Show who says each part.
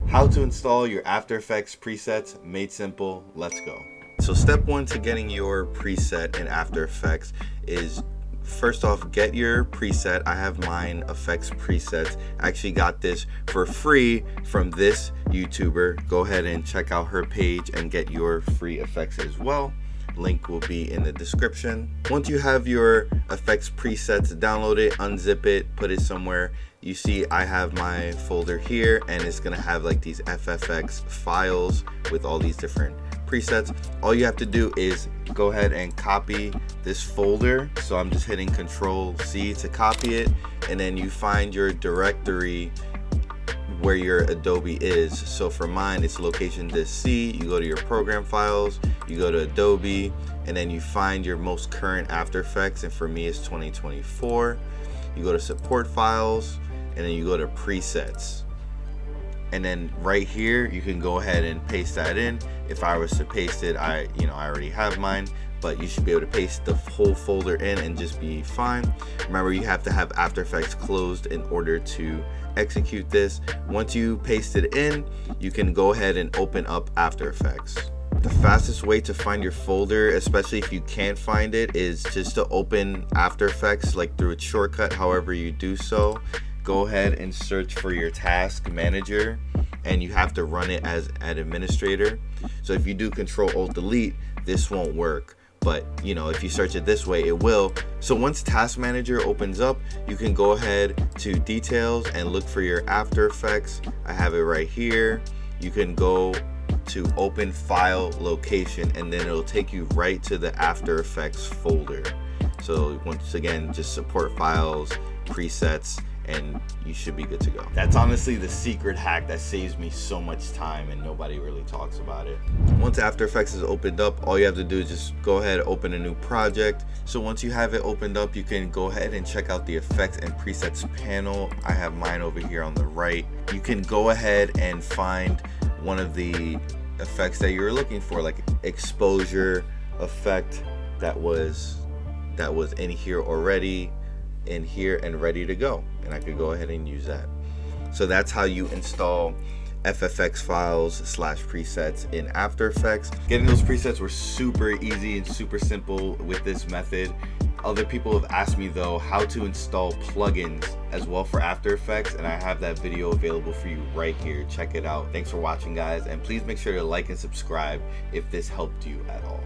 Speaker 1: How to install your After Effects presets, made simple. Let's go. So step one to getting your preset in After Effects is, first off, get your preset. I have mine, effects presets. I actually got this for free from this YouTuber. Go ahead and check out her page and get your free effects as well. Link will be in the description. Once you have your effects presets, download it, unzip it, put it somewhere. You see I have my folder here, and it's gonna have like these FFX files with all these different presets. All you have to do is go ahead and copy this folder. So I'm just hitting Control C to copy it, and then you find your directory where your Adobe is. So for mine, it's location disk C. You go to your program files, you go to Adobe, and then you find your most current After Effects, and for me it's 2024. You go to support files, and then you go to presets, and then right here you can go ahead and paste that in. If I was to paste it, I already have mine, but you should be able to paste the whole folder in and just be fine. Remember, you have to have After Effects closed in order to execute this. Once you paste it in, you can go ahead and open up After Effects. The fastest way to find your folder, especially if you can't find it, is just to open After Effects like through a shortcut. However you do so, go ahead and search for your task manager, and you have to run it as an administrator. So if you do Control-Alt-Delete, this won't work, but if you search it this way, it will. So once task manager opens up, you can go ahead to details and look for your After Effects. I have it right here. You can go to open file location, and then it'll take you right to the After Effects folder. So once again, just support files, presets, and you should be good to go. That's honestly the secret hack that saves me so much time, and nobody really talks about it. Once After Effects is opened up, all you have to do is just go ahead, open a new project. So once you have it opened up, you can go ahead and check out the effects and presets panel. I have mine over here on the right. You can go ahead and find one of the effects that you're looking for, like exposure effect that was in here already, in here and ready to go, and I could go ahead and use that. So that's how you install FFX files / presets in After Effects. Getting those presets were super easy and super simple with this method. Other people have asked me though how to install plugins as well for After Effects, and I have that video available for you right here. Check it out. Thanks for watching, guys, and please make sure to like and subscribe if this helped you at all.